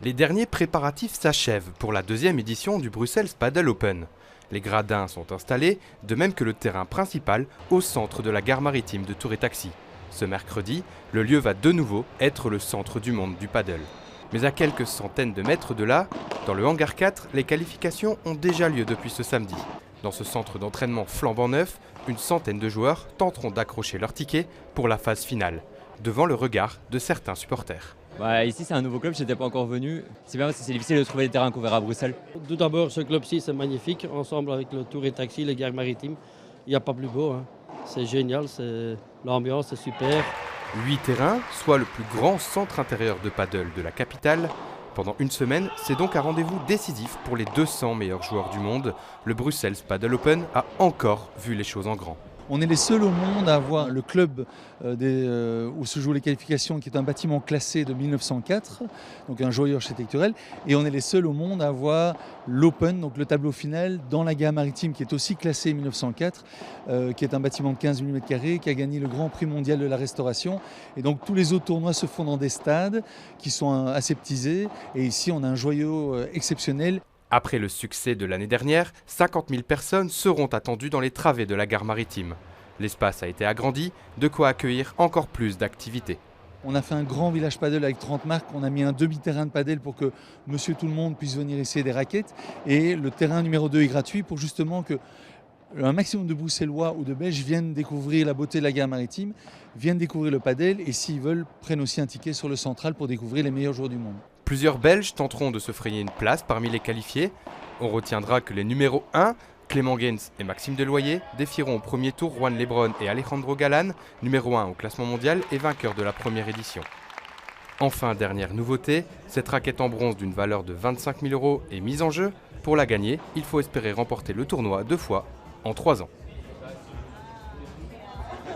Les derniers préparatifs s'achèvent pour la deuxième édition du Bruxelles Padel Open. Les gradins sont installés, de même que le terrain principal, au centre de la gare maritime de Tour et Taxi. Ce mercredi, le lieu va de nouveau être le centre du monde du paddle. Mais à quelques centaines de mètres de là, dans le hangar 4, les qualifications ont déjà lieu depuis ce samedi. Dans ce centre d'entraînement flambant neuf, une centaine de joueurs tenteront d'accrocher leur ticket pour la phase finale, devant le regard de certains supporters. Ici c'est un nouveau club, je n'étais pas encore venu. C'est bien parce que c'est difficile de trouver des terrains couverts à Bruxelles. Tout d'abord, ce club-ci c'est magnifique, ensemble avec le Tour et Taxi, les gares maritimes. Il n'y a pas plus beau, hein. C'est génial, l'ambiance est super. 8 terrains, soit le plus grand centre intérieur de paddle de la capitale. Pendant une semaine, c'est donc un rendez-vous décisif pour les 200 meilleurs joueurs du monde. Le Bruxelles Padel Open a encore vu les choses en grand. On est les seuls au monde à avoir le club où se jouent les qualifications, qui est un bâtiment classé de 1904, donc un joyau architectural. Et on est les seuls au monde à avoir l'Open, donc le tableau final, dans la gare maritime, qui est aussi classé 1904, qui est un bâtiment de 15 000 m², qui a gagné le Grand Prix mondial de la restauration. Et donc tous les autres tournois se font dans des stades qui sont aseptisés. Et ici, on a un joyau exceptionnel. Après le succès de l'année dernière, 50 000 personnes seront attendues dans les travées de la gare maritime. L'espace a été agrandi, de quoi accueillir encore plus d'activités. On a fait un grand village paddle avec 30 marques, on a mis un demi-terrain de paddle pour que monsieur tout le monde puisse venir essayer des raquettes. Et le terrain numéro 2 est gratuit pour justement que un maximum de Bruxellois ou de Belges viennent découvrir la beauté de la gare maritime, viennent découvrir le paddle et s'ils veulent, prennent aussi un ticket sur le central pour découvrir les meilleurs joueurs du monde. Plusieurs Belges tenteront de se frayer une place parmi les qualifiés. On retiendra que les numéros 1, Clément Gaines et Maxime Deloyer, défieront au premier tour Juan Lebron et Alejandro Galán, numéro 1 au classement mondial et vainqueur de la première édition. Enfin, dernière nouveauté, cette raquette en bronze d'une valeur de 25 000 € est mise en jeu. Pour la gagner, il faut espérer remporter le tournoi 2 fois en 3 ans.